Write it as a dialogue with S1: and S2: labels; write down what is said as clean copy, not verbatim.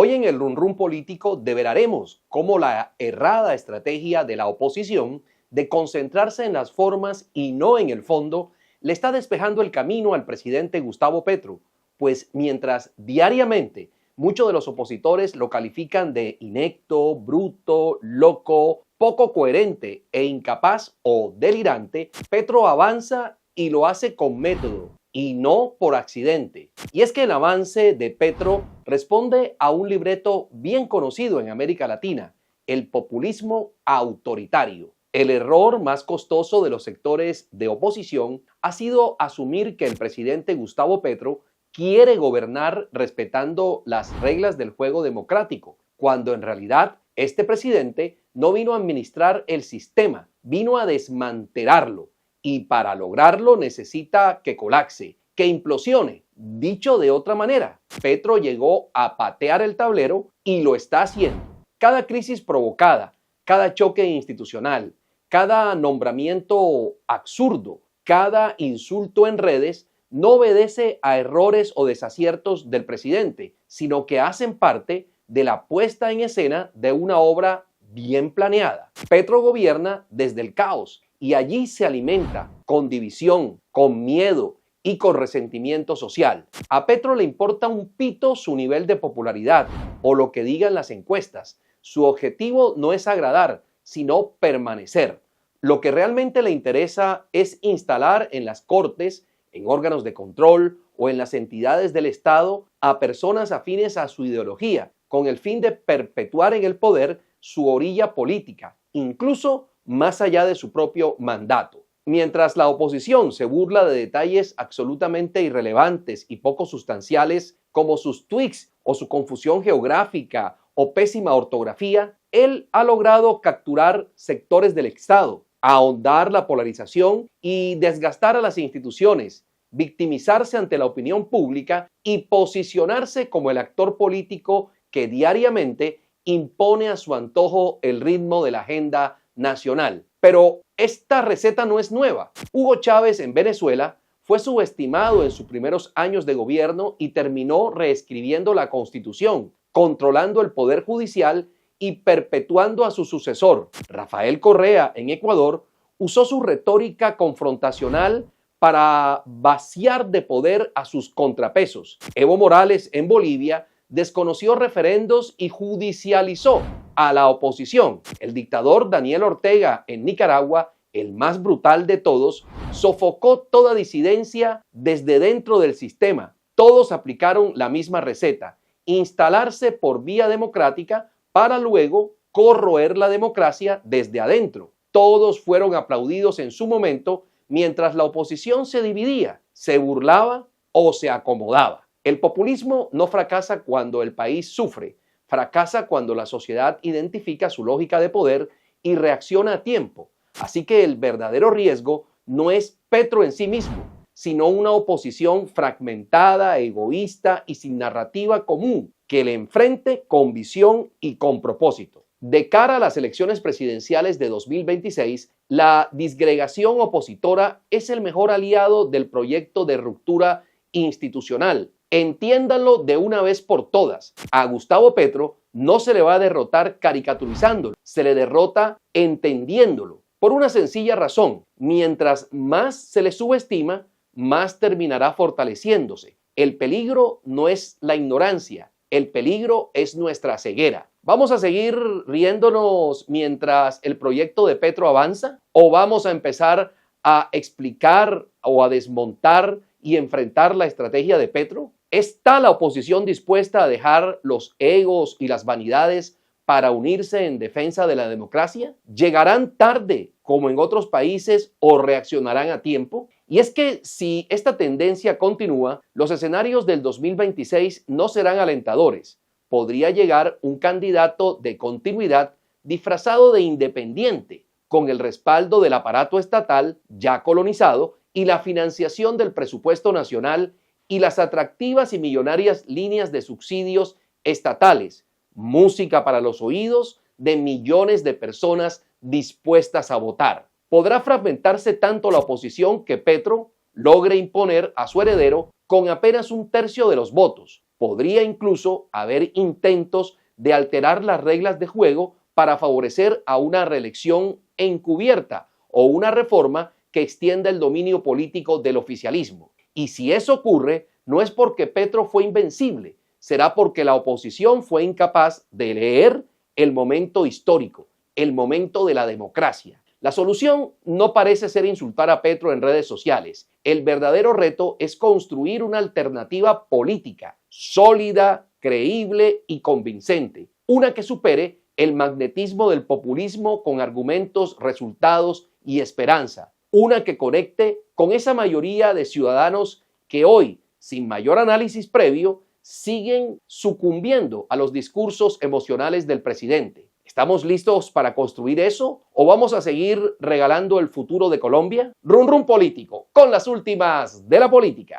S1: Hoy en el Run Run político develaremos cómo la errada estrategia de la oposición de concentrarse en las formas y no en el fondo le está despejando el camino al presidente Gustavo Petro, pues mientras diariamente muchos de los opositores lo califican de inepto, bruto, loco, poco coherente e incapaz o delirante, Petro avanza y lo hace con método y no por accidente. Y es que el avance de Petro responde a un libreto bien conocido en América Latina, el populismo autoritario. El error más costoso de los sectores de oposición ha sido asumir que el presidente Gustavo Petro quiere gobernar respetando las reglas del juego democrático, cuando en realidad este presidente no vino a administrar el sistema, vino a desmantelarlo. Y para lograrlo necesita que colapse, que implosione. Dicho de otra manera, Petro llegó a patear el tablero y lo está haciendo. Cada crisis provocada, cada choque institucional, cada nombramiento absurdo, cada insulto en redes no obedece a errores o desaciertos del presidente, sino que hacen parte de la puesta en escena de una obra bien planeada. Petro gobierna desde el caos y allí se alimenta con división, con miedo y con resentimiento social. A Petro le importa un pito su nivel de popularidad o lo que digan las encuestas. Su objetivo no es agradar, sino permanecer. Lo que realmente le interesa es instalar en las cortes, en órganos de control o en las entidades del Estado a personas afines a su ideología, con el fin de perpetuar en el poder su orilla política, incluso más allá de su propio mandato. Mientras la oposición se burla de detalles absolutamente irrelevantes y poco sustanciales como sus tweets o su confusión geográfica o pésima ortografía, él ha logrado capturar sectores del Estado, ahondar la polarización y desgastar a las instituciones, victimizarse ante la opinión pública y posicionarse como el actor político que diariamente impone a su antojo el ritmo de la agenda nacional. Pero esta receta no es nueva. Hugo Chávez en Venezuela fue subestimado en sus primeros años de gobierno y terminó reescribiendo la Constitución, controlando el poder judicial y perpetuando a su sucesor. Rafael Correa en Ecuador usó su retórica confrontacional para vaciar de poder a sus contrapesos. Evo Morales en Bolivia desconoció referendos y judicializó a la oposición. El dictador Daniel Ortega en Nicaragua, el más brutal de todos, sofocó toda disidencia desde dentro del sistema. Todos aplicaron la misma receta: instalarse por vía democrática para luego corroer la democracia desde adentro. Todos fueron aplaudidos en su momento mientras la oposición se dividía, se burlaba o se acomodaba. El populismo no fracasa cuando el país sufre, fracasa cuando la sociedad identifica su lógica de poder y reacciona a tiempo. Así que el verdadero riesgo no es Petro en sí mismo, sino una oposición fragmentada, egoísta y sin narrativa común, que le enfrente con visión y con propósito. De cara a las elecciones presidenciales de 2026, la disgregación opositora es el mejor aliado del proyecto de ruptura institucional. Entiéndanlo de una vez por todas. A Gustavo Petro no se le va a derrotar caricaturizándolo, se le derrota entendiéndolo. Por una sencilla razón: mientras más se le subestima, más terminará fortaleciéndose. El peligro no es la ignorancia, el peligro es nuestra ceguera. ¿Vamos a seguir riéndonos mientras el proyecto de Petro avanza? ¿O vamos a empezar a explicar o a desmontar y enfrentar la estrategia de Petro? ¿Está la oposición dispuesta a dejar los egos y las vanidades para unirse en defensa de la democracia? ¿Llegarán tarde, como en otros países, o reaccionarán a tiempo? Y es que si esta tendencia continúa, los escenarios del 2026 no serán alentadores. Podría llegar un candidato de continuidad disfrazado de independiente, con el respaldo del aparato estatal ya colonizado y la financiación del presupuesto nacional y las atractivas y millonarias líneas de subsidios estatales, música para los oídos de millones de personas dispuestas a votar. Podrá fragmentarse tanto la oposición que Petro logre imponer a su heredero con apenas un tercio de los votos. Podría incluso haber intentos de alterar las reglas de juego para favorecer a una reelección encubierta o una reforma que extienda el dominio político del oficialismo. Y si eso ocurre, no es porque Petro fue invencible, será porque la oposición fue incapaz de leer el momento histórico, el momento de la democracia. La solución no parece ser insultar a Petro en redes sociales. El verdadero reto es construir una alternativa política sólida, creíble y convincente. Una que supere el magnetismo del populismo con argumentos, resultados y esperanza. Una que conecte con esa mayoría de ciudadanos que hoy, sin mayor análisis previo, siguen sucumbiendo a los discursos emocionales del presidente. ¿Estamos listos para construir eso o vamos a seguir regalando el futuro de Colombia? Run Run Político, con las últimas de la política.